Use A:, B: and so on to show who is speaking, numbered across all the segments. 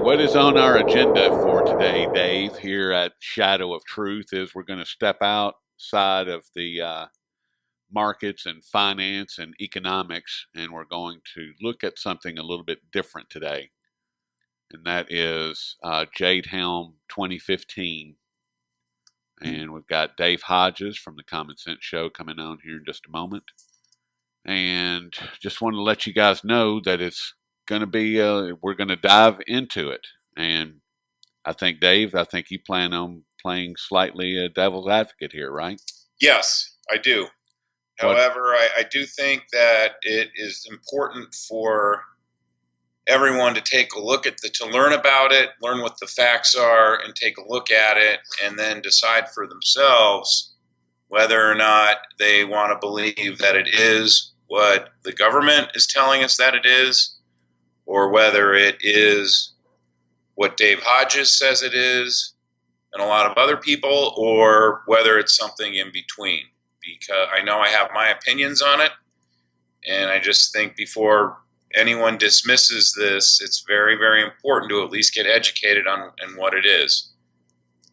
A: What is on our agenda for today, Dave, here at Shadow of Truth is we're going to step outside of the markets and finance and economics, and we're going to look at something a little bit different today. And that is Jade Helm 2015. And we've got Dave Hodges from the Common Sense Show coming on here in just a moment. And just want to let you guys know that it's going to be, we're going to dive into it. And I think, Dave, you plan on playing slightly a devil's advocate here, right?
B: Yes, I do.
A: What?
B: However, I do think that it is important for everyone to take a look at to learn about it, learn what the facts are, and take a look at it, and then decide for themselves whether or not they want to believe that it is what the government is telling us that it is, or whether it is what Dave Hodges says it is, and a lot of other people, or whether it's something in between. Because I know I have my opinions on it, and I just think before anyone dismisses this, it's very, very important to at least get educated on what it is.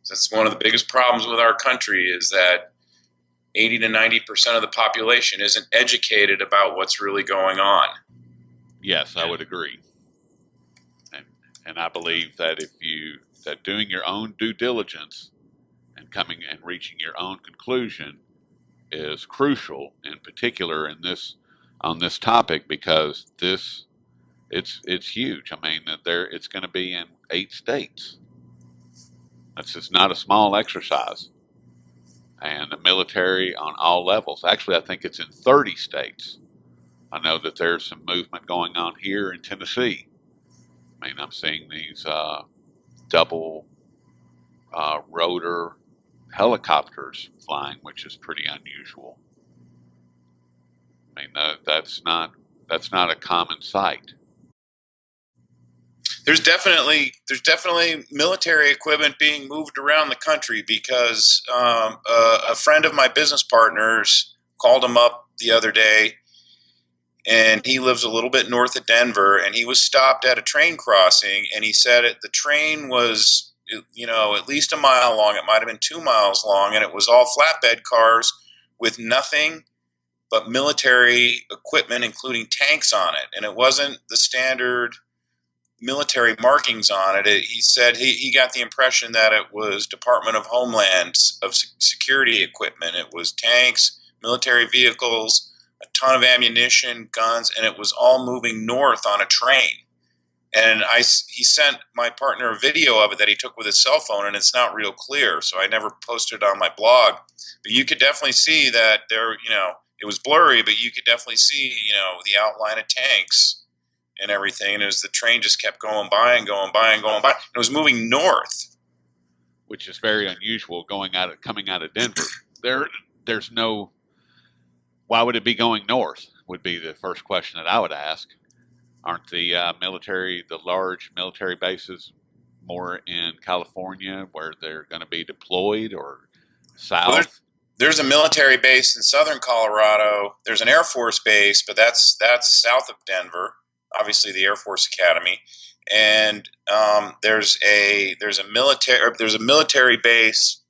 B: That's one of the biggest problems with our country, is that 80 to 90% of the population isn't educated about what's really going on.
A: Yes, I would agree. And I believe that that doing your own due diligence and coming and reaching your own conclusion is crucial, in particular on this topic, because it's huge. I mean, it's going to be in 8 states. That's just not a small exercise. And the military on all levels. Actually, I think it's in 30 states. I know that there's some movement going on here in Tennessee. I mean, I'm seeing these double rotor helicopters flying, which is pretty unusual. I mean, that's not a common sight.
B: There's definitely military equipment being moved around the country, because a friend of my business partner's called him up the other day, and he lives a little bit north of Denver, and he was stopped at a train crossing, and he said the train was, at least a mile long. It might have been 2 miles long, and it was all flatbed cars with nothing but military equipment, including tanks on it. And it wasn't the standard military markings on it. He said he got the impression that it was Department of Homeland Security equipment. It was tanks, military vehicles, a ton of ammunition, guns, and it was all moving north on a train. And he sent my partner a video of it that he took with his cell phone, and it's not real clear, so I never posted it on my blog. But you could definitely see that it was blurry, but you could definitely see, the outline of tanks and everything. And the train just kept going by and going by and going by. It was moving north,
A: which is very unusual coming out of Denver. There's no. Why would it be going north? Would be the first question that I would ask. Aren't the large military bases more in California where they're going to be deployed, or south?
B: Well, there's a military base in southern Colorado. There's an Air Force base, but that's south of Denver. Obviously, the Air Force Academy, and there's a military base.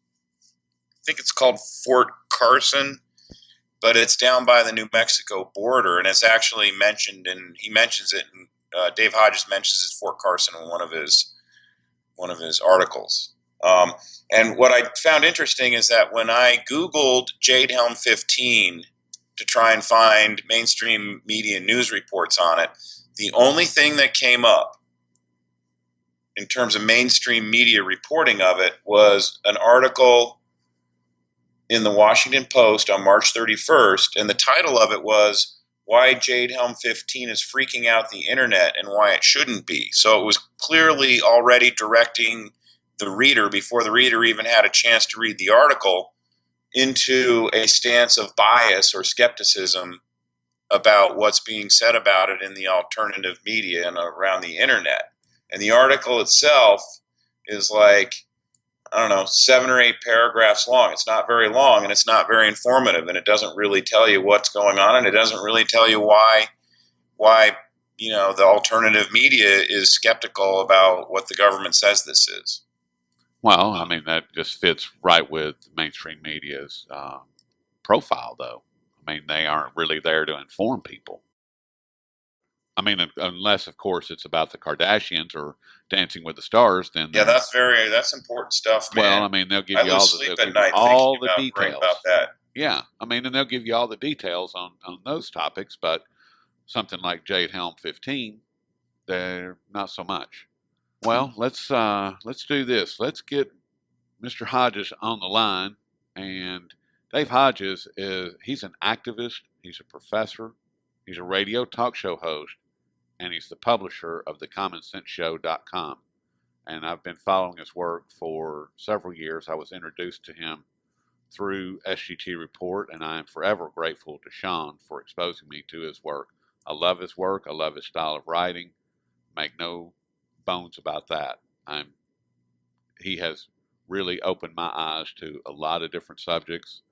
B: I think it's called Fort Carson, but it's down by the New Mexico border, and it's actually mentioned, and he mentions it. Dave Hodges mentions it, Fort Carson, in one of his articles. And what I found interesting is that when I Googled Jade Helm 15 to try and find mainstream media news reports on it, the only thing that came up in terms of mainstream media reporting of it was an article in the Washington Post on March 31st, and the title of it was "Why Jade Helm 15 is Freaking Out the Internet and Why It Shouldn't Be." So it was clearly already directing the reader, before the reader even had a chance to read the article, into a stance of bias or skepticism about what's being said about it in the alternative media and around the internet. And the article itself is like, I don't know, 7 or 8 paragraphs long. It's not very long, and it's not very informative, and it doesn't really tell you what's going on, and it doesn't really tell you why the alternative media is skeptical about what the government says this is.
A: Well, I mean, that just fits right with mainstream media's profile, though. I mean, they aren't really there to inform people. I mean, unless, of course, it's about the Kardashians or Dancing with the Stars, then
B: yeah, that's important stuff, man.
A: well, I mean, they'll give
B: I
A: you
B: lose
A: all
B: sleep
A: the
B: at night thinking about writing
A: details.
B: about that.
A: Yeah, I mean, and they'll give you all the details on those topics, but something like Jade Helm 15, they're not so much. Well, let's do this. Let's get Mr. Hodges on the line, and Dave Hodges he's an activist, he's a professor, he's a radio talk show host, and he's the publisher of thecommonsenseshow.com. And I've been following his work for several years. I was introduced to him through SGT Report, and I am forever grateful to Sean for exposing me to his work. I love his work. I love his style of writing. Make no bones about that. He has really opened my eyes to a lot of different subjects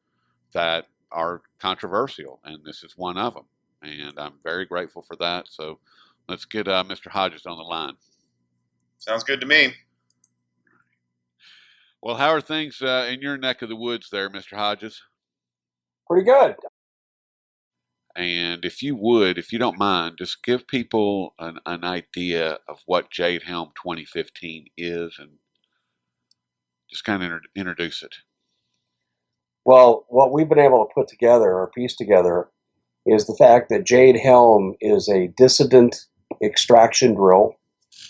A: that are controversial, and this is one of them. And I'm very grateful for that. So let's get Mr. Hodges on the line.
B: Sounds good to me.
A: Well, how are things in your neck of the woods there, Mr. Hodges?
C: Pretty good.
A: And if you don't mind, just give people an idea of what Jade Helm 2015 is and just kind of introduce it.
C: Well, what we've been able to put together or piece together is the fact that Jade Helm is a dissident extraction drill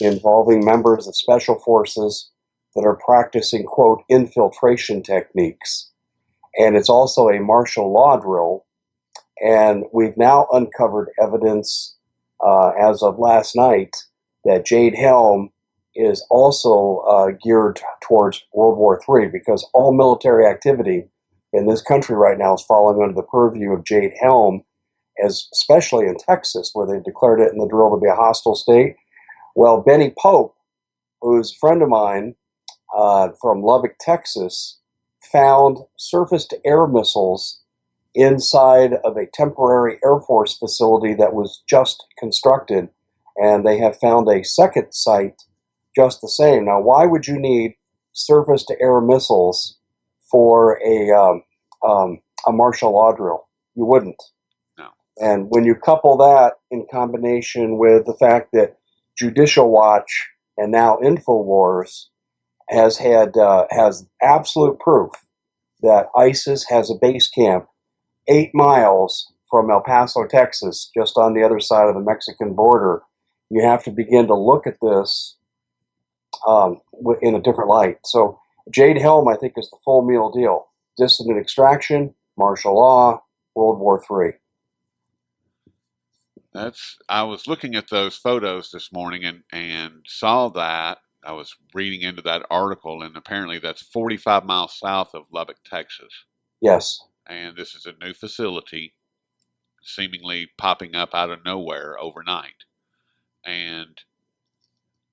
C: involving members of special forces that are practicing, quote, infiltration techniques. And it's also a martial law drill. And we've now uncovered evidence as of last night that Jade Helm is also geared towards World War III, because all military activity in this country right now is falling under the purview of Jade Helm, especially in Texas, where they declared it in the drill to be a hostile state. Well, Benny Pope, who's a friend of mine from Lubbock, Texas, found surface-to-air missiles inside of a temporary Air Force facility that was just constructed, and they have found a second site just the same. Now, why would you need surface-to-air missiles for a martial law drill? You wouldn't.
A: No.
C: And when you couple that in combination with the fact that Judicial Watch and now InfoWars has absolute proof that ISIS has a base camp 8 miles from El Paso, Texas, just on the other side of the Mexican border, you have to begin to look at this in a different light. So Jade Helm, I think, is the full meal deal. Dissident extraction, martial law, World War III.
A: I was looking at those photos this morning and saw that. I was reading into that article, and apparently that's 45 miles south of Lubbock, Texas.
C: Yes.
A: And this is a new facility seemingly popping up out of nowhere overnight. And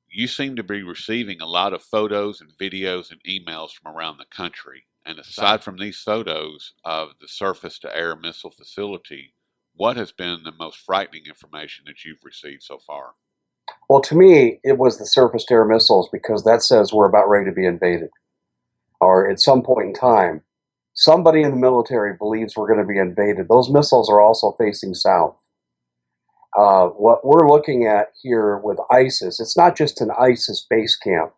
A: you seem to be receiving a lot of photos and videos and emails from around the country. And aside from these photos of the surface-to-air missile facility, what has been the most frightening information that you've received so far?
C: Well, to me, it was the surface-to-air missiles, because that says we're about ready to be invaded. Or at some point in time, somebody in the military believes we're going to be invaded. Those missiles are also facing south. What we're looking at here with ISIS, it's not just an ISIS base camp.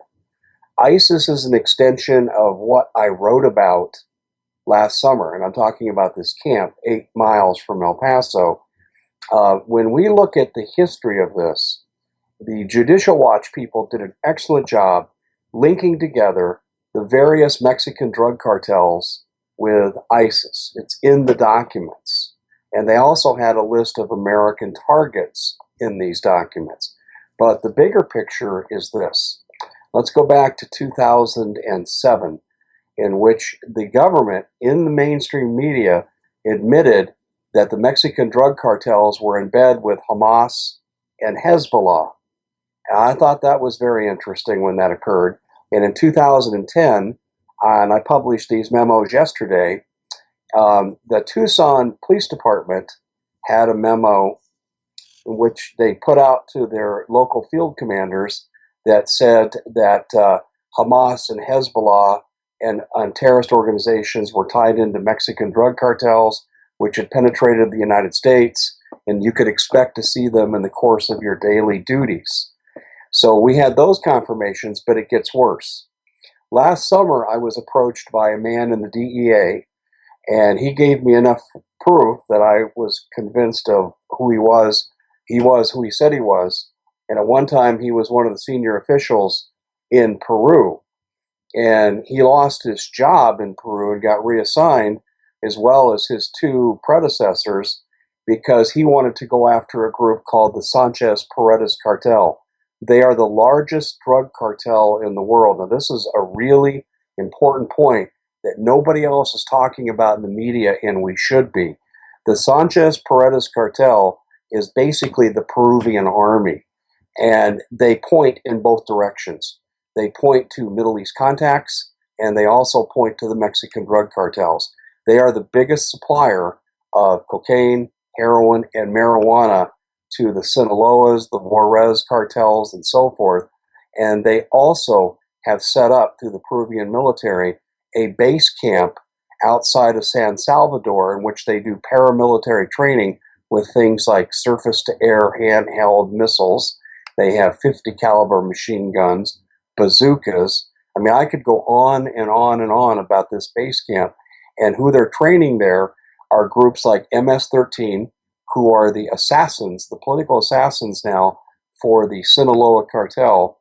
C: ISIS is an extension of what I wrote about last summer, and I'm talking about this camp 8 miles from El Paso. When we look at the history of this, the Judicial Watch people did an excellent job linking together the various Mexican drug cartels with ISIS. It's in the documents. And they also had a list of American targets in these documents. But the bigger picture is this. Let's go back to 2007, in which the government, in the mainstream media, admitted that the Mexican drug cartels were in bed with Hamas and Hezbollah. And I thought that was very interesting when that occurred. And in 2010, and I published these memos yesterday, the Tucson Police Department had a memo in which they put out to their local field commanders that said that Hamas and Hezbollah and terrorist organizations were tied into Mexican drug cartels, which had penetrated the United States, and you could expect to see them in the course of your daily duties. So we had those confirmations, but it gets worse. Last summer, I was approached by a man in the DEA, and he gave me enough proof that I was convinced of who he was. He was who he said he was. And at one time, he was one of the senior officials in Peru. And he lost his job in Peru and got reassigned, as well as his two predecessors, because he wanted to go after a group called the Sanchez Paredes cartel. They are the largest drug cartel in the world. Now, this is a really important point that nobody else is talking about in the media, and we should be. The Sanchez Paredes cartel is basically the Peruvian army, and they point in both directions. They point to Middle East contacts, and they also point to the Mexican drug cartels. They are the biggest supplier of cocaine, heroin, and marijuana to the Sinaloas, the Juarez cartels, and so forth. And they also have set up, through the Peruvian military, a base camp outside of San Salvador in which they do paramilitary training with things like surface-to-air handheld missiles. They have 50 caliber machine guns, bazookas. I mean, I could go on and on and on about this base camp. And who they're training there are groups like MS-13, who are the assassins, the political assassins now for the Sinaloa cartel.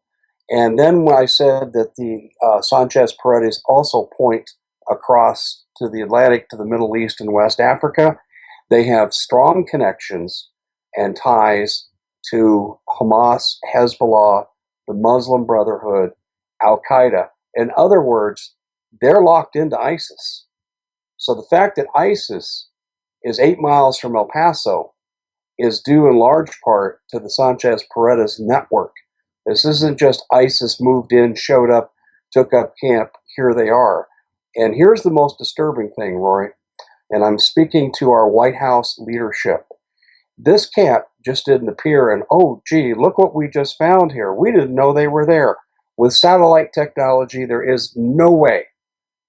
C: And then when I said that the Sanchez Paredes also point across to the Atlantic, to the Middle East and West Africa, they have strong connections and ties to Hamas, Hezbollah, the Muslim Brotherhood, Al-Qaeda. In other words, they're locked into ISIS. So the fact that ISIS is 8 miles from El Paso is due in large part to the Sanchez Paredes network. This isn't just ISIS moved in, showed up, took up camp, here they are. And here's the most disturbing thing, Roy, and I'm speaking to our White House leadership. This camp just didn't appear and, oh, gee, look what we just found here. We didn't know they were there. With satellite technology, there is no way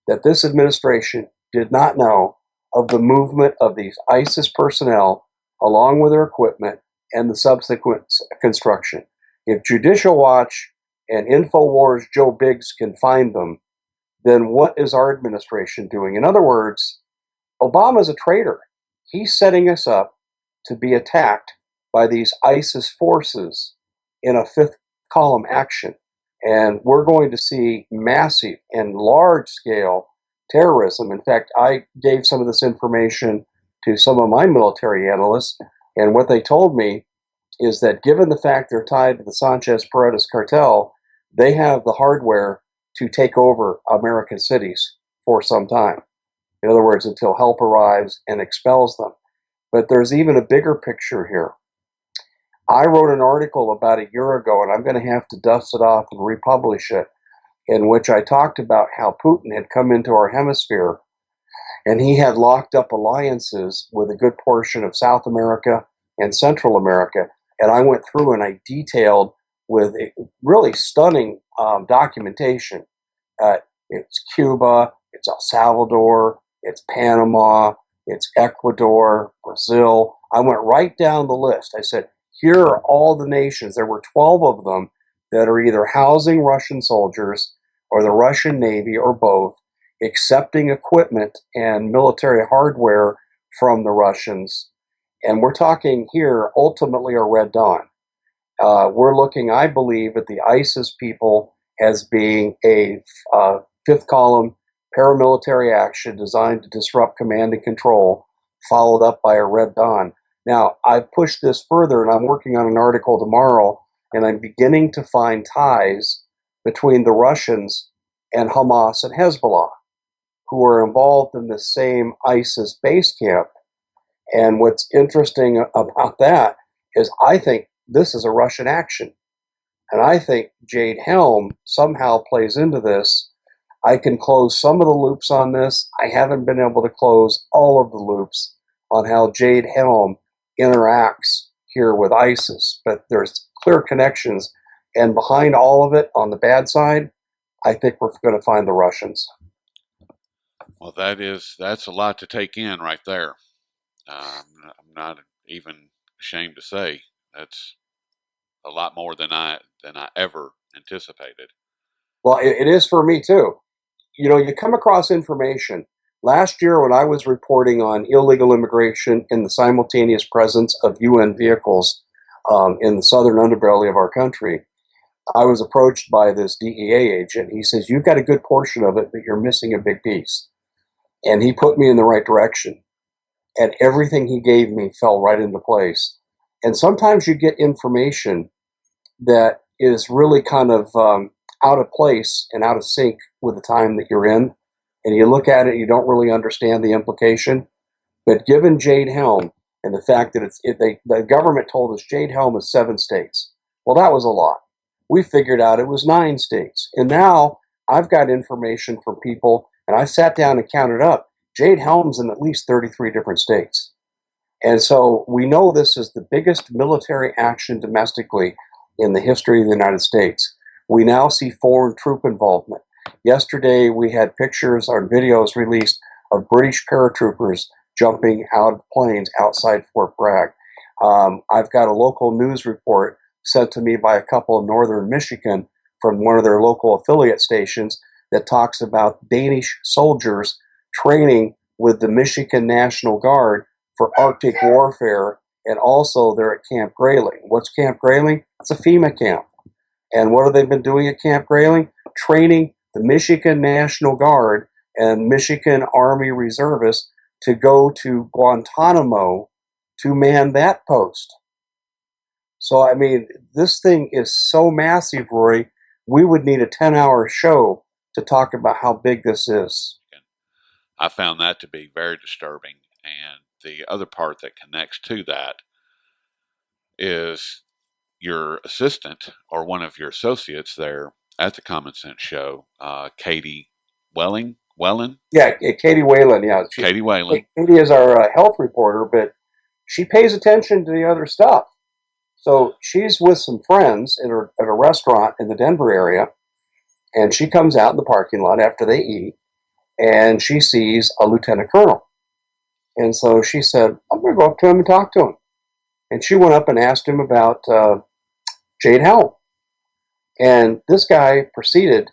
C: that this administration did not know of the movement of these ISIS personnel along with their equipment and the subsequent construction. If Judicial Watch and InfoWars Joe Biggs can find them, then what is our administration doing? In other words, Obama's a traitor. He's setting us up to be attacked by these ISIS forces in a fifth column action. And we're going to see massive and large-scale terrorism. In fact, I gave some of this information to some of my military analysts, and what they told me is that given the fact they're tied to the Sanchez Paredes cartel, they have the hardware to take over American cities for some time. In other words, until help arrives and expels them. But there's even a bigger picture here. I wrote an article about a year ago, and I'm going to have to dust it off and republish it, in which I talked about how Putin had come into our hemisphere and he had locked up alliances with a good portion of South America and Central America. And I went through and I detailed with a really stunning documentation. It's Cuba, it's El Salvador, it's Panama, it's Ecuador, Brazil. I went right down the list. I said, here are all the nations. There were 12 of them that are either housing Russian soldiers or the Russian Navy or both, accepting equipment and military hardware from the Russians. And we're talking here ultimately a Red Dawn. We're looking, I believe, at the ISIS people as being a fifth column paramilitary action designed to disrupt command and control, followed up by a Red Dawn. Now, I've pushed this further, and I'm working on an article tomorrow, and I'm beginning to find ties between the Russians and Hamas and Hezbollah, who are involved in the same ISIS base camp. And what's interesting about that is I think this is a Russian action. And I think Jade Helm somehow plays into this. I can close some of the loops on this. I haven't been able to close all of the loops on how Jade Helm interacts here with ISIS, but there's clear connections. And behind all of it, on the bad side, I think we're going to find the Russians.
A: Well, that's a lot to take in right there. I'm not even ashamed to say that's a lot more than I ever anticipated.
C: Well, it is for me too. You know, you come across information. Last year, when I was reporting on illegal immigration and the simultaneous presence of UN vehicles in the southern underbelly of our country, I was approached by this DEA agent. He says, "You've got a good portion of it, but you're missing a big piece." And he put me in the right direction. And everything he gave me fell right into place. And sometimes you get information that is really kind of out of place and out of sync with the time that you're in. And you look at it, you don't really understand the implication. But given Jade Helm and the fact that the government told us Jade Helm is 7 states. Well, that was a lot. We figured out it was 9 states. And now I've got information from people, and I sat down and counted up. Jade Helm's in at least 33 different states. And so we know this is the biggest military action domestically in the history of the United States. We now see foreign troop involvement. Yesterday, we had pictures or videos released of British paratroopers jumping out of planes outside Fort Bragg. I've got a local news report sent to me by a couple in northern Michigan from one of their local affiliate stations that talks about Danish soldiers training with the Michigan National Guard for Arctic warfare, and also they're at Camp Grayling. What's Camp Grayling? It's a FEMA camp. And what have they been doing at Camp Grayling? Training the Michigan National Guard and Michigan Army reservists to go to Guantanamo to man that post. So, I mean, this thing is so massive, Rory, we would need a 10-hour show to talk about how big this is.
A: I found that to be very disturbing. And the other part that connects to that is your assistant or one of your associates there at the Common Sense Show, Katie Wellen.
C: Yeah, Katie Whalen. Yeah,
A: Katie Whalen.
C: Katie is our health reporter, but she pays attention to the other stuff. So she's with some friends at a restaurant in the Denver area, and she comes out in the parking lot after they eat, and she sees a lieutenant colonel. And so she said, "I'm going to go up to him and talk to him." And she went up and asked him about Jade Helm. And this guy proceeded.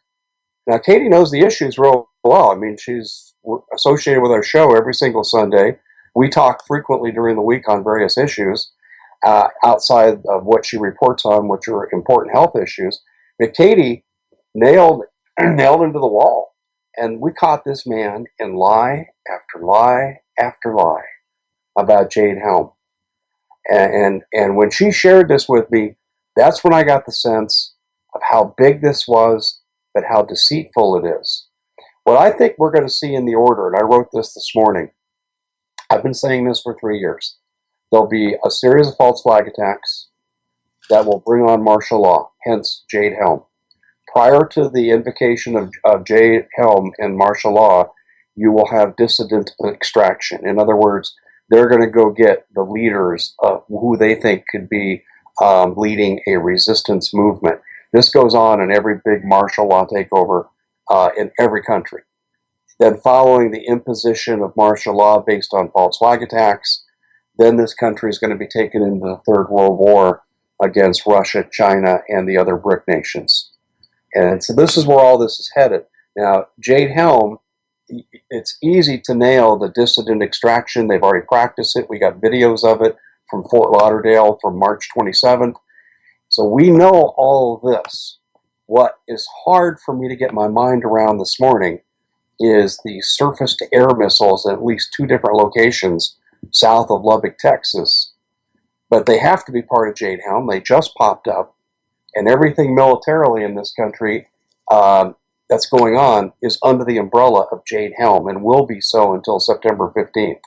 C: Now, Katie knows the issues real well. I mean, she's associated with our show every single Sunday. We talk frequently during the week on various issues outside of what she reports on, which are important health issues. But Katie nailed into the wall. And we caught this man in lie after lie after lie about Jade Helm. And when she shared this with me, that's when I got the sense of how big this was, but how deceitful it is. What I think we're going to see in the order, and I wrote this morning, I've been saying this for 3 years, there'll be a series of false flag attacks that will bring on martial law, hence Jade Helm. Prior to the invocation of Jade Helm and martial law, you will have dissident extraction. In other words, they're going to go get the leaders of who they think could be leading a resistance movement. This goes on in every big martial law takeover in every country. Then following the imposition of martial law based on false flag attacks, then this country is going to be taken into the Third World War against Russia, China, and the other BRIC nations. And so this is where all this is headed. Now, Jade Helm, it's easy to nail the dissident extraction. They've already practiced it. We got videos of it from Fort Lauderdale from March 27th. So we know all of this. What is hard for me to get my mind around this morning is the surface-to-air missiles at least 2 different locations south of Lubbock, Texas. But they have to be part of Jade Helm. They just popped up. And everything militarily in this country that's going on is under the umbrella of Jade Helm and will be so until September 15th.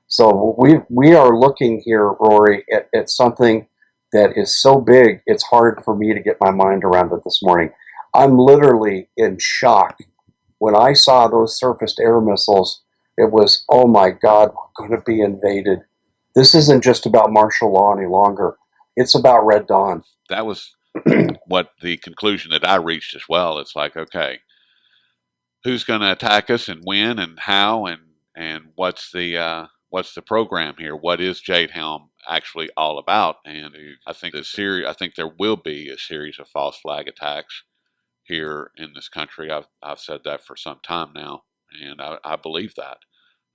C: So we are looking here, Rory, at something that is so big, it's hard for me to get my mind around it this morning. I'm literally in shock. When I saw those surface-to-air missiles, it was, oh my God, we're going to be invaded. This isn't just about martial law any longer. It's about Red Dawn.
A: That was what the conclusion that I reached as well. It's like, okay, who's going to attack us and when and how and what's the program here? What is Jade Helm actually all about? And I think there will be a series of false flag attacks here in this country. I've said that for some time now, and I believe that.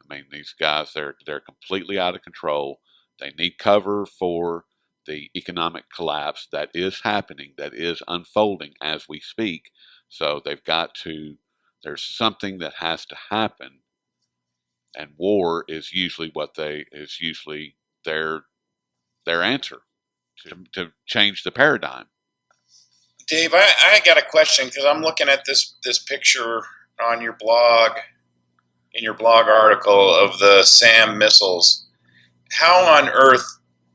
A: I mean, these guys, they're completely out of control. They need cover for the economic collapse that is happening, that is unfolding as we speak. So they've got to. There's something that has to happen, and war is usually their answer to change the paradigm.
B: Dave, I got a question because I'm looking at this picture on your blog, in your blog article of the SAM missiles. How on earth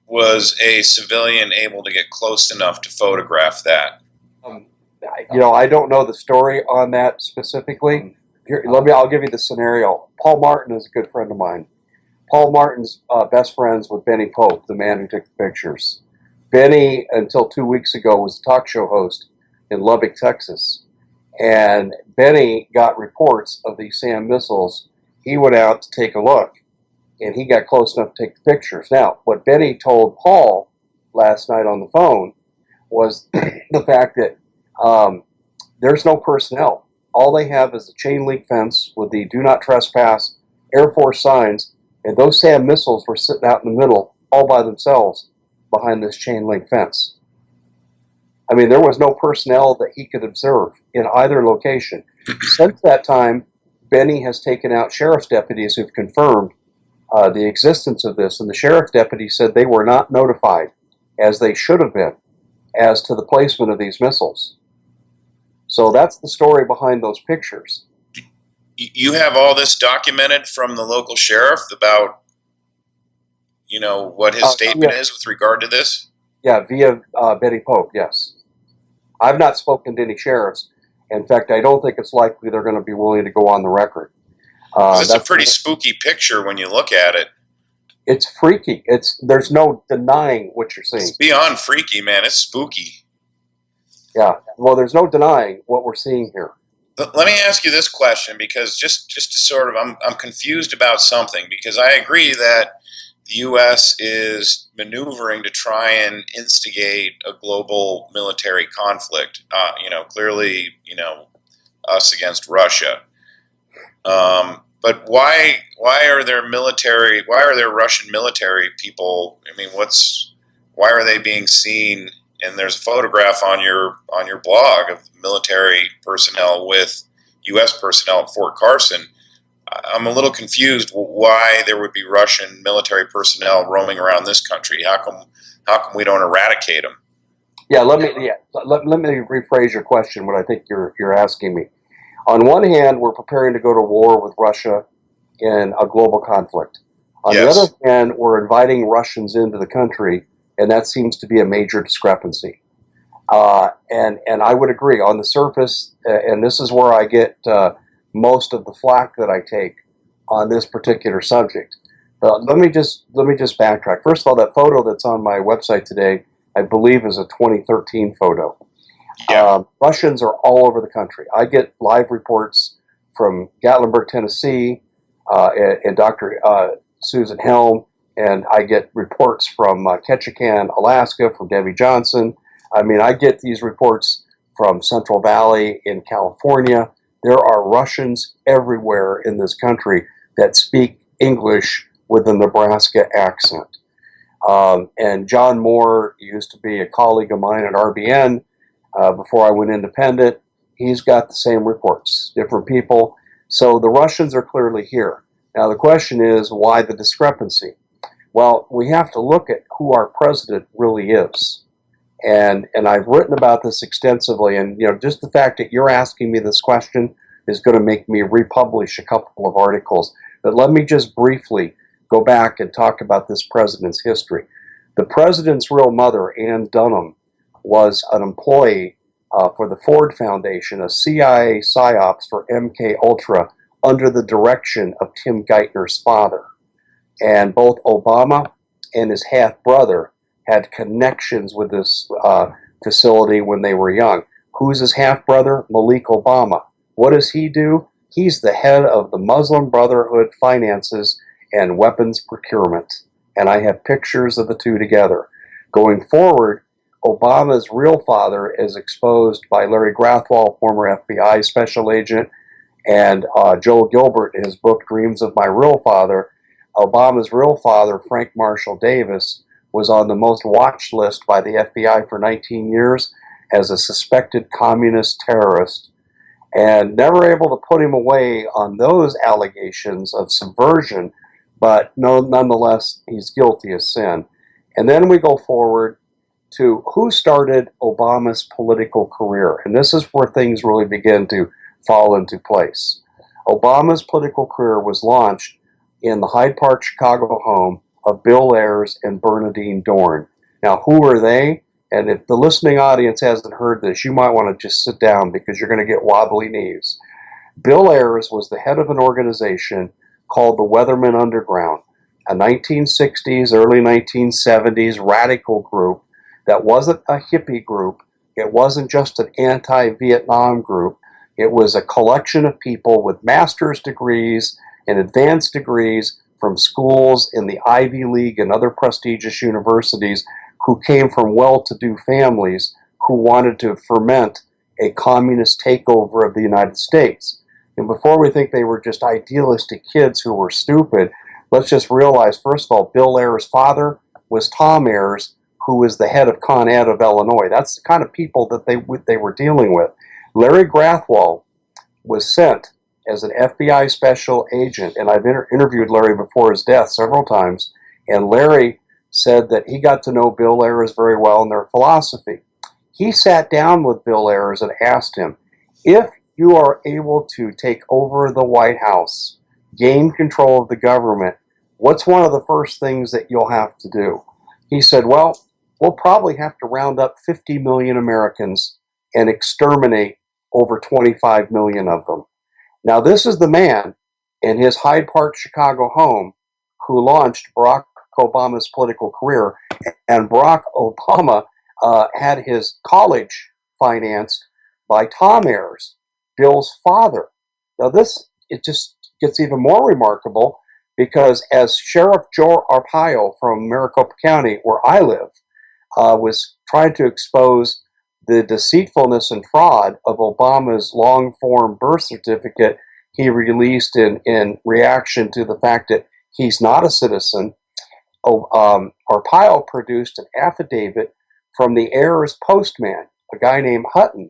B: was a civilian able to get close enough to photograph that?
C: I don't know the story on that specifically. Here, I'll give you the scenario. Paul Martin is a good friend of mine. Paul Martin's best friends with Benny Pope, the man who took the pictures. Benny, until 2 weeks ago, was a talk show host in Lubbock, Texas. And Benny got reports of these SAM missiles. He went out to take a look, and he got close enough to take the pictures. Now, what Benny told Paul last night on the phone was the fact that there's no personnel. All they have is a chain link fence with the do not trespass Air Force signs, and those SAM missiles were sitting out in the middle all by themselves behind this chain link fence. I mean, there was no personnel that he could observe in either location. Since that time, Benny has taken out sheriff's deputies who've confirmed the existence of this, and the sheriff's deputy said they were not notified, as they should have been, as to the placement of these missiles. So that's the story behind those pictures.
B: You have all this documented from the local sheriff about, what his statement is with regard to this?
C: Yeah, via Benny Pope, yes. I've not spoken to any sheriffs. In fact, I don't think it's likely they're going to be willing to go on the record.
B: It's a pretty spooky picture when you look at it.
C: It's freaky. There's no denying what you're seeing.
B: It's beyond freaky, man. It's spooky.
C: Yeah. Well, there's no denying what we're seeing here.
B: Let me ask you this question, because just to sort of, I'm confused about something, because I agree that the U.S. is maneuvering to try and instigate a global military conflict. Clearly, us against Russia. But why are there Russian military people? I mean, why are they being seen? And there's a photograph on your blog of military personnel with U.S. personnel at Fort Carson. I'm a little confused why there would be Russian military personnel roaming around this country. How come we don't eradicate them?
C: Yeah, let me rephrase your question. What I think you're asking me. On one hand, we're preparing to go to war with Russia in a global conflict. On the other hand, we're inviting Russians into the country, and that seems to be a major discrepancy. And I would agree on the surface, and this is where I get most of the flack that I take on this particular subject. Let me just backtrack. First of all, that photo that's on my website today, I believe, is a 2013 photo.
B: Yeah.
C: Russians are all over the country. I get live reports from Gatlinburg, Tennessee, and Dr. Susan Helm, and I get reports from Ketchikan, Alaska, from Debbie Johnson. I mean, I get these reports from Central Valley in California. There are Russians everywhere in this country that speak English with a Nebraska accent. And John Moore used to be a colleague of mine at RBN before I went independent. He's got the same reports, different people. So the Russians are clearly here. Now the question is, why the discrepancy? Well, we have to look at who our president really is. And I've written about this extensively, and just the fact that you're asking me this question is going to make me republish a couple of articles. But let me just briefly go back and talk about this president's history. The president's real mother, Ann Dunham, was an employee for the Ford Foundation, a CIA psyops for MK Ultra under the direction of Tim Geithner's father. And both Obama and his half-brother had connections with this facility when they were young. Who's his half-brother? Malik Obama. What does he do? He's the head of the Muslim Brotherhood finances and weapons procurement. And I have pictures of the two together. Going forward, Obama's real father is exposed by Larry Grathwohl, former FBI special agent, and Joel Gilbert in his book Dreams of My Real Father. Obama's real father, Frank Marshall Davis, was on the most watched list by the FBI for 19 years as a suspected communist terrorist, and never able to put him away on those allegations of subversion, but nonetheless, he's guilty of sin. And then we go forward to who started Obama's political career, and this is where things really begin to fall into place. Obama's political career was launched in the Hyde Park, Chicago home of Bill Ayers and Bernadine Dorn. Now, who are they? And if the listening audience hasn't heard this, you might want to just sit down because you're going to get wobbly knees. Bill Ayers was the head of an organization called the Weathermen Underground, a 1960s, early 1970s radical group that wasn't a hippie group. It wasn't just an anti-Vietnam group. It was a collection of people with master's degrees and advanced degrees from schools in the Ivy League and other prestigious universities who came from well-to-do families who wanted to foment a communist takeover of the United States. And before we think they were just idealistic kids who were stupid, let's just realize, first of all, Bill Ayers' father was Tom Ayers, who was the head of Con Ed of Illinois. That's the kind of people that they were dealing with. Larry Grathwohl was sent as an FBI special agent, and I've interviewed Larry before his death several times, and Larry said that he got to know Bill Ayers very well and their philosophy. He sat down with Bill Ayers and asked him, if you are able to take over the White House, gain control of the government, what's one of the first things that you'll have to do? He said, well, we'll probably have to round up 50 million Americans and exterminate over 25 million of them. Now, this is the man in his Hyde Park, Chicago home who launched Barack Obama's political career, and Barack Obama had his college financed by Tom Ayers, Bill's father. Now, it just gets even more remarkable because as Sheriff Joe Arpaio from Maricopa County, where I live, was trying to expose the deceitfulness and fraud of Obama's long-form birth certificate he released in reaction to the fact that he's not a citizen, Arpaio produced an affidavit from the Ayers postman, a guy named Hutton,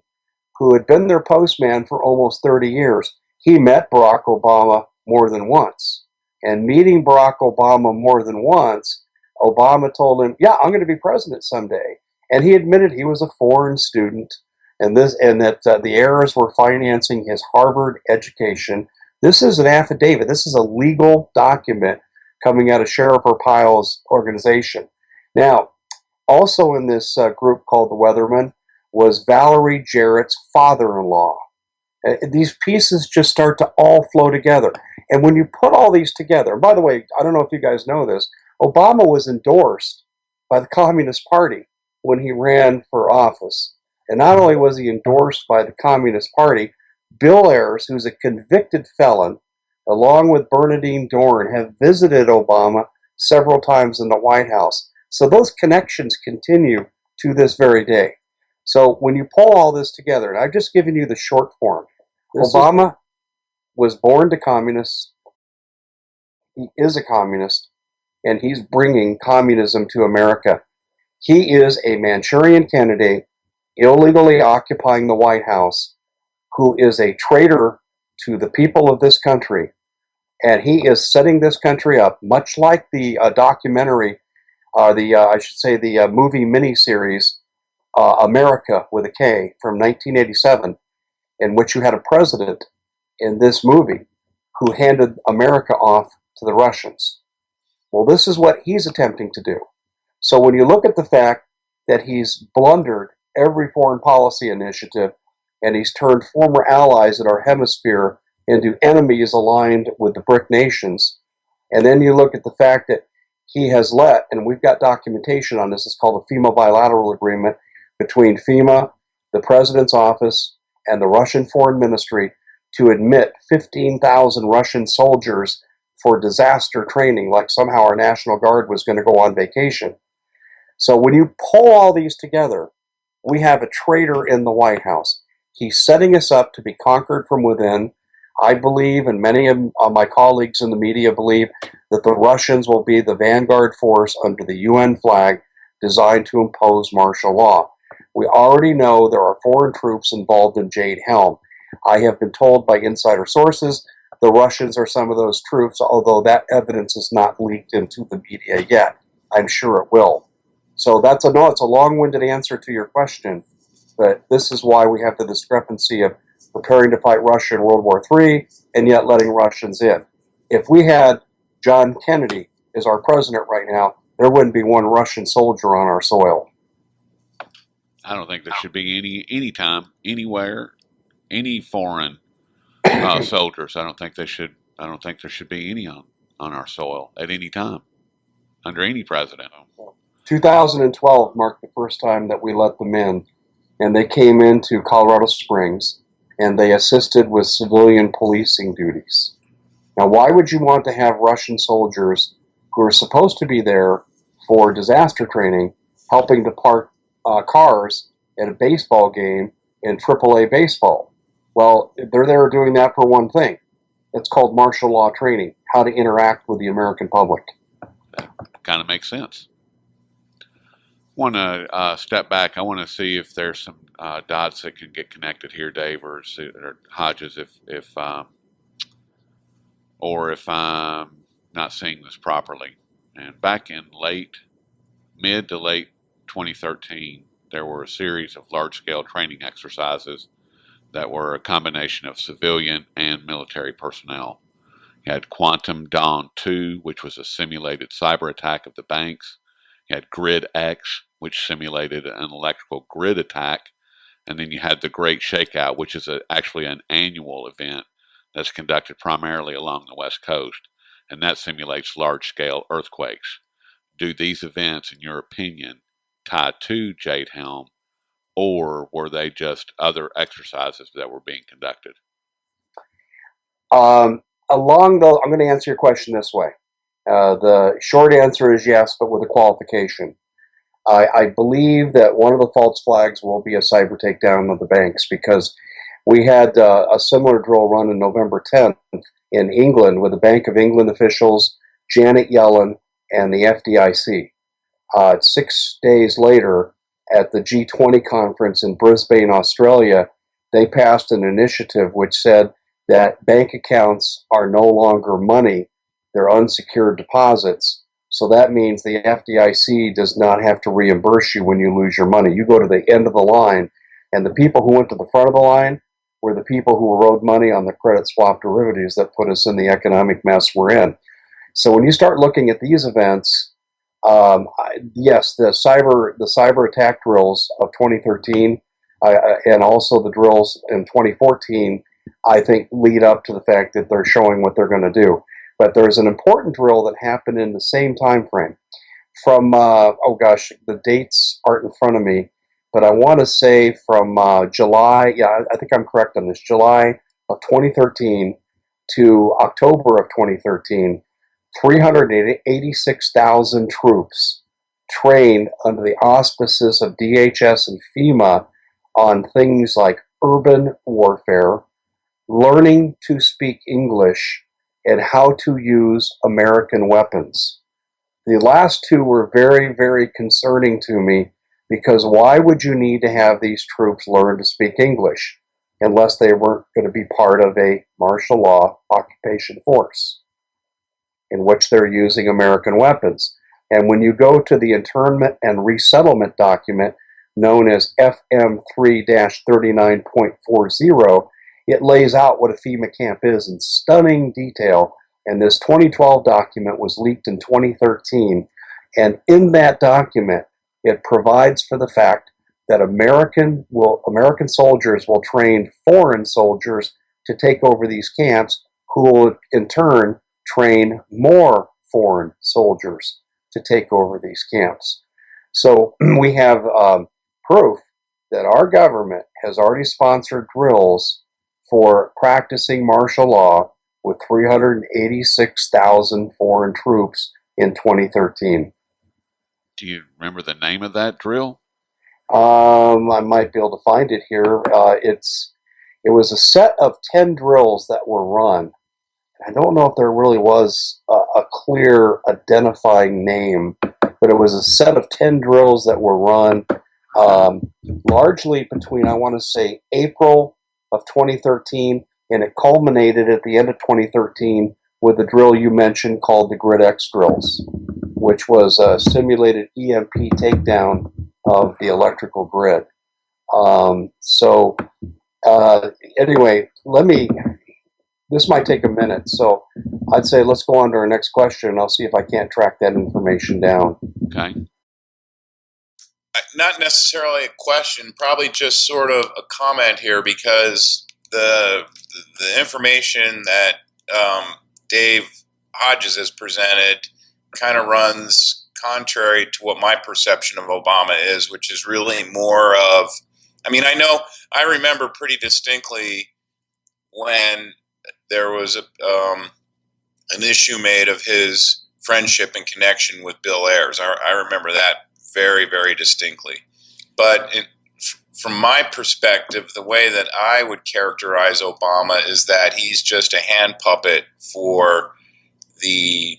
C: who had been their postman for almost 30 years. He met Barack Obama more than once. And meeting Barack Obama more than once, Obama told him, yeah, I'm going to be president someday. And he admitted he was a foreign student and that the Ayers were financing his Harvard education. This is an affidavit. This is a legal document coming out of Sheriff Arpaio's organization. Now, also in this group called the Weathermen was Valerie Jarrett's father-in-law. These pieces just start to all flow together. And when you put all these together, and by the way, I don't know if you guys know this, Obama was endorsed by the Communist Party when he ran for office. And not only was he endorsed by the Communist Party, Bill Ayers, who's a convicted felon, along with Bernadine Dorn, have visited Obama several times in the White House. So those connections continue to this very day. So when you pull all this together, and I've just given you the short form, Obama was born to communists. He is a communist, and he's bringing communism to America. He is a Manchurian candidate, illegally occupying the White House, who is a traitor to the people of this country. And he is setting this country up, much like the documentary, the movie miniseries, America with a K from 1987, in which you had a president in this movie who handed America off to the Russians. Well, this is what he's attempting to do. So when you look at the fact that he's blundered every foreign policy initiative and he's turned former allies in our hemisphere into enemies aligned with the BRIC nations, and then you look at the fact that he has let, and we've got documentation on this, it's called the FEMA bilateral agreement between FEMA, the President's office, and the Russian Foreign Ministry to admit 15,000 Russian soldiers for disaster training, like somehow our National Guard was going to go on vacation. So when you pull all these together, we have a traitor in the White House. He's setting us up to be conquered from within. I believe, and many of my colleagues in the media believe, that the Russians will be the vanguard force under the UN flag designed to impose martial law. We already know there are foreign troops involved in Jade Helm. I have been told by insider sources the Russians are some of those troops, although that evidence is not leaked into the media yet. I'm sure it will. So it's a long-winded answer to your question, but this is why we have the discrepancy of preparing to fight Russia in World War III and yet letting Russians in. If we had John Kennedy as our president right now, there wouldn't be one Russian soldier on our soil.
A: I don't think there should be any time, anywhere, any foreign soldiers. I don't think there should be any on our soil at any time under any president.
C: 2012 marked the first time that we let them in, and they came into Colorado Springs and they assisted with civilian policing duties. Now, why would you want to have Russian soldiers who are supposed to be there for disaster training helping to park cars at a baseball game in AAA baseball? Well, they're there doing that for one thing. It's called martial law training, how to interact with the American public.
A: That kind of makes sense. Want to step back. I want to see if there's some dots that can get connected here, Dave, or Hodges, if I'm not seeing this properly. And back in mid to late 2013, there were a series of large-scale training exercises that were a combination of civilian and military personnel. You had Quantum Dawn 2, which was a simulated cyber attack of the banks. You had Grid X, which simulated an electrical grid attack. And then you had the Great Shakeout, which is actually an annual event that's conducted primarily along the West Coast. And that simulates large-scale earthquakes. Do these events, in your opinion, tie to Jade Helm, or were they just other exercises that were being conducted?
C: I'm going to answer your question this way. The short answer is yes, but with a qualification. I believe that one of the false flags will be a cyber takedown of the banks, because we had a similar drill run on November 10th in England with the Bank of England officials, Janet Yellen, and the FDIC. 6 days later, at the G20 conference in Brisbane, Australia, they passed an initiative which said that bank accounts are no longer money, they're unsecured deposits. So that means the FDIC does not have to reimburse you when you lose your money. You go to the end of the line, and the people who went to the front of the line were the people who owed money on the credit swap derivatives that put us in the economic mess we're in. So when you start looking at these events, yes, the cyber attack drills of 2013 and also the drills in 2014, I think lead up to the fact that they're showing what they're going to do. But there's an important drill that happened in the same time frame from, the dates aren't in front of me, but I want to say from July, I think I'm correct on this, July of 2013 to October of 2013, 386,000 troops trained under the auspices of DHS and FEMA on things like urban warfare, learning to speak English, and how to use American weapons. The last two were very, very concerning to me, because why would you need to have these troops learn to speak English unless they weren't going to be part of a martial law occupation force in which they're using American weapons? And when you go to the internment and resettlement document known as FM 3-39.40, it lays out what a FEMA camp is in stunning detail. And this 2012 document was leaked in 2013. And in that document, it provides for the fact that American soldiers will train foreign soldiers to take over these camps, who will in turn train more foreign soldiers. to take over these camps. So we have proof that our government has already sponsored drills for practicing martial law with 386,000 foreign troops in 2013.
A: Do you remember the name of that drill?
C: I might be able to find it here. It was a set of 10 drills that were run. I don't know if there really was a clear identifying name, but it was a set of 10 drills that were run largely between, I want to say, April of 2013, and it culminated at the end of 2013 with the drill you mentioned called the Grid X drills, which was a simulated EMP takedown of the electrical grid. Anyway, this might take a minute, so I'd say let's go on to our next question, and I'll see if I can't track that information down.
A: Okay.
B: Not necessarily a question, probably just sort of a comment here, because the information that Dave Hodges has presented kind of runs contrary to what my perception of Obama is, which is really more of, I remember pretty distinctly when there was an issue made of his friendship and connection with Bill Ayers. I remember that very, very distinctly. But from my perspective, the way that I would characterize Obama is that he's just a hand puppet for the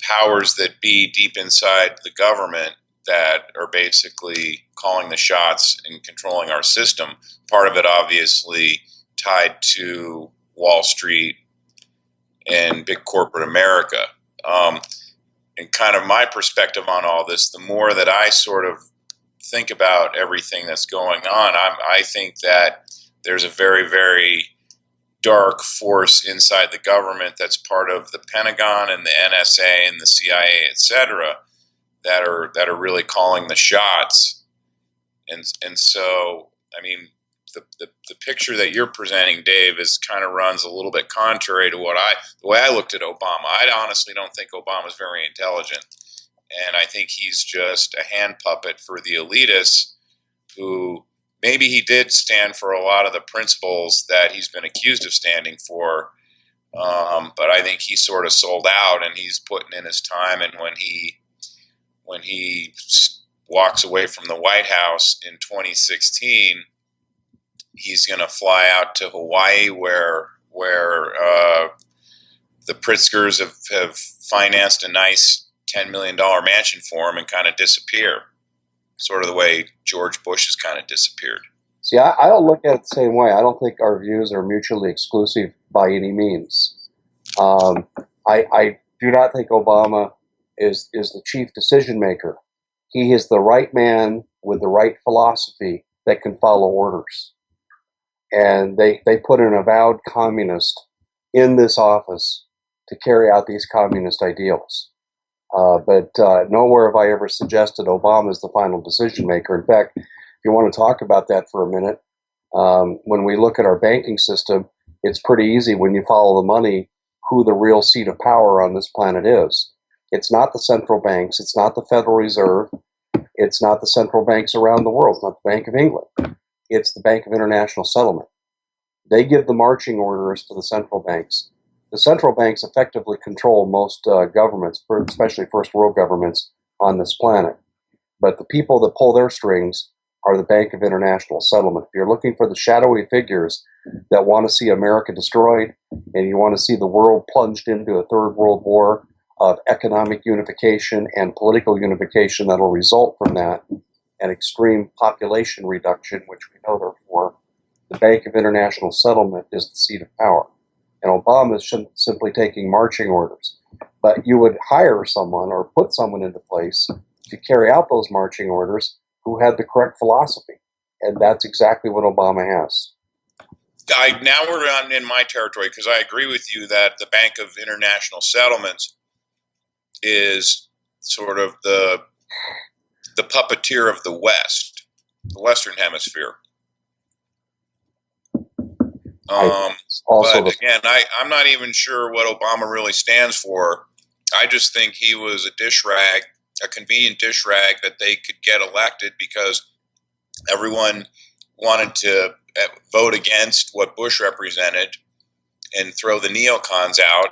B: powers that be deep inside the government that are basically calling the shots and controlling our system. Part of it obviously tied to Wall Street and big corporate America. And kind of my perspective on all this, the more that I sort of think about everything that's going on, I think that there's a very, very dark force inside the government that's part of the Pentagon and the NSA and the CIA, et cetera, that are really calling the shots. And so, I mean, the picture that you're presenting, Dave, is kind of runs a little bit contrary to the way I looked at Obama. I honestly don't think Obama's very intelligent, and I think he's just a hand puppet for the elitists who maybe he did stand for a lot of the principles that he's been accused of standing for, but I think he sort of sold out, and he's putting in his time. And when he walks away from the White House in 2016, he's going to fly out to Hawaii, where the Pritzkers have financed a nice $10 million mansion for him, and kind of disappear, sort of the way George Bush has kind of disappeared.
C: See, I don't look at it the same way. I don't think our views are mutually exclusive by any means. I do not think Obama is the chief decision maker. He is the right man with the right philosophy that can follow orders. And they put an avowed communist in this office to carry out these communist ideals. But nowhere have I ever suggested Obama is the final decision maker. In fact, if you want to talk about that for a minute, when we look at our banking system, it's pretty easy when you follow the money who the real seat of power on this planet is. It's not the central banks. It's not the Federal Reserve. It's not the central banks around the world. It's not the Bank of England. It's the Bank of International Settlement. They give the marching orders to the central banks. The central banks effectively control most governments, especially first world governments on this planet. But the people that pull their strings are the Bank of International Settlement. If you're looking for the shadowy figures that want to see America destroyed, and you want to see the world plunged into a third world war of economic unification and political unification that will result from that, and extreme population reduction, which we know they're for, the Bank of International Settlement is the seat of power. And Obama is simply taking marching orders. But you would hire someone or put someone into place to carry out those marching orders who had the correct philosophy. And that's exactly what Obama has.
B: Now we're in my territory, because I agree with you that the Bank of International Settlements is sort of the puppeteer of the West, the Western Hemisphere. But again, I'm not even sure what Obama really stands for. I just think he was a dish rag a convenient dish rag that they could get elected because everyone wanted to vote against what Bush represented and throw the neocons out.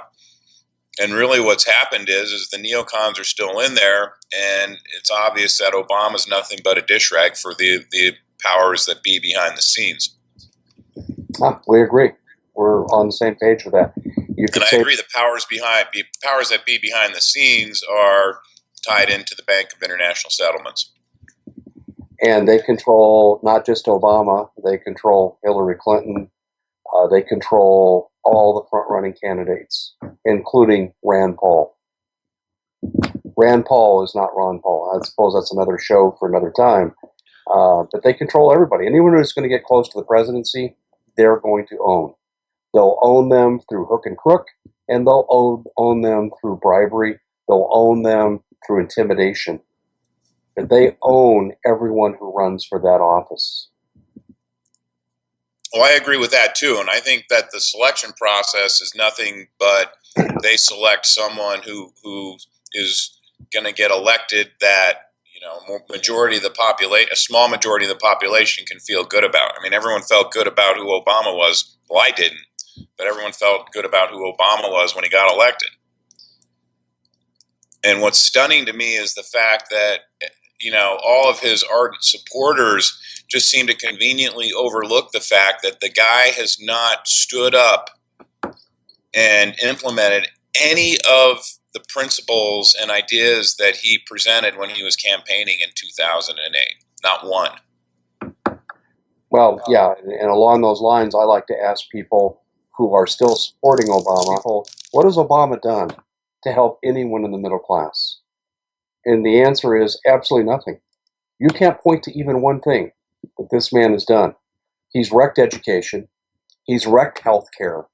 B: And really what's happened is the neocons are still in there, and it's obvious that Obama's nothing but a dish rag for the powers that be behind the scenes.
C: We agree. We're on the same page with that.
B: And I agree the powers that be behind the scenes are tied into the Bank of International Settlements.
C: And they control not just Obama, they control Hillary Clinton, they control all the front-running candidates, including Rand Paul. Rand Paul is not Ron Paul. I suppose that's another show for another time. But they control everybody. Anyone who's going to get close to the presidency, they're going to own. They'll own them through hook and crook, and they'll own them through bribery. They'll own them through intimidation. But they own everyone who runs for that office.
B: Well, I agree with that too, and I think that the selection process is nothing but they select someone who is going to get elected that a small majority of the population can feel good about. I mean, everyone felt good about who Obama was. Well, I didn't, but everyone felt good about who Obama was when he got elected. And what's stunning to me is the fact that all of his ardent supporters just seem to conveniently overlook the fact that the guy has not stood up and implemented any of the principles and ideas that he presented when he was campaigning in 2008. Not one.
C: Well, yeah, and along those lines, I like to ask people who are still supporting Obama, what has Obama done to help anyone in the middle class? And the answer is absolutely nothing. You can't point to even one thing that this man has done. He's wrecked education. He's wrecked healthcare.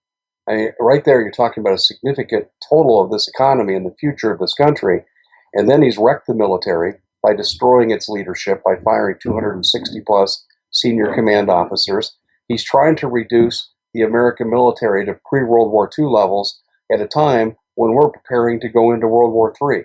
C: I mean, right there, you're talking about a significant total of this economy and the future of this country. And then he's wrecked the military by destroying its leadership, by firing 260 plus senior command officers. He's trying to reduce the American military to pre-World War II levels at a time when we're preparing to go into World War III.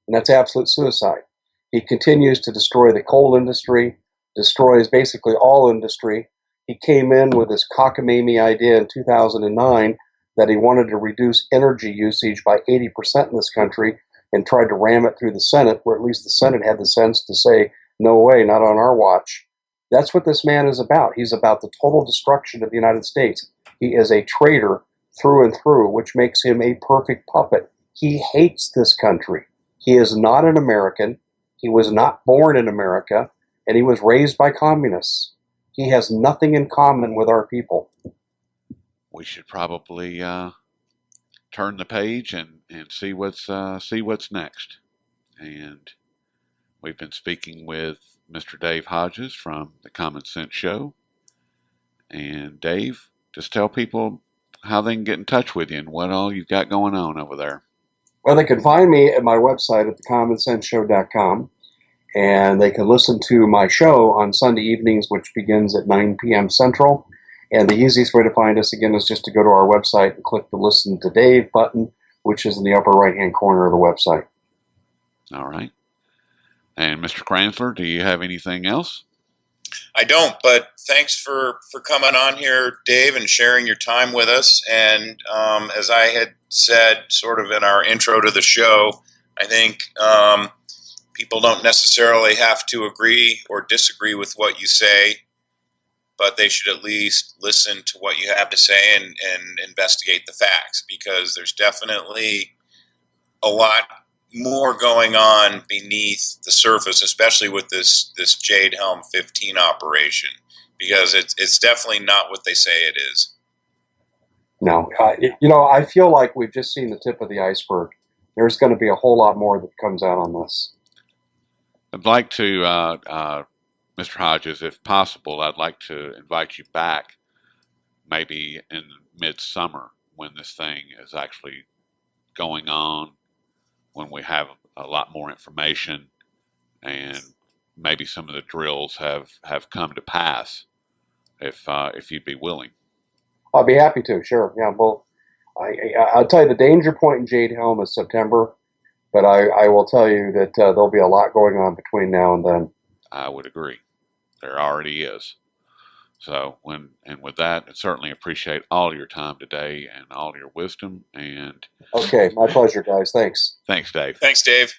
C: And that's absolute suicide. He continues to destroy the coal industry, destroys basically all industry. He came in with this cockamamie idea in 2009 that he wanted to reduce energy usage by 80% in this country and tried to ram it through the Senate, where at least the Senate had the sense to say, no way, not on our watch. That's what this man is about. He's about the total destruction of the United States. He is a traitor through and through, which makes him a perfect puppet. He hates this country. He is not an American. He was not born in America, and he was raised by communists. He has nothing in common with our people.
A: We should probably turn the page and see what's next. And we've been speaking with Mr. Dave Hodges from the Common Sense Show. And Dave, just tell people how they can get in touch with you and what all you've got going on over there.
C: Well, they can find me at my website at thecommonsenseshow.com, and they can listen to my show on Sunday evenings, which begins at 9 p.m. Central. And the easiest way to find us, again, is just to go to our website and click the Listen to Dave button, which is in the upper right-hand corner of the website.
A: All right. And Mr. Kranzler, do you have anything else?
B: I don't, but thanks for coming on here, Dave, and sharing your time with us. And as I had said sort of in our intro to the show, I think people don't necessarily have to agree or disagree with what you say, but they should at least listen to what you have to say and investigate the facts, because there's definitely a lot more going on beneath the surface, especially with this Jade Helm 15 operation, because it's definitely not what they say it is.
C: No, I feel like we've just seen the tip of the iceberg. There's going to be a whole lot more that comes out on this.
A: I'd like to, Mr. Hodges, if possible, I'd like to invite you back maybe in midsummer when this thing is actually going on, when we have a lot more information and maybe some of the drills have come to pass, if you'd be willing.
C: I'll be happy to, sure. Yeah, well, I'll tell you, the danger point in Jade Helm is September, But I will tell you that there'll be a lot going on between now and then.
A: I would agree. There already is. So with that, I certainly appreciate all your time today and all your wisdom. And
C: okay, my pleasure, guys. Thanks.
A: thanks, Dave.
B: Thanks, Dave.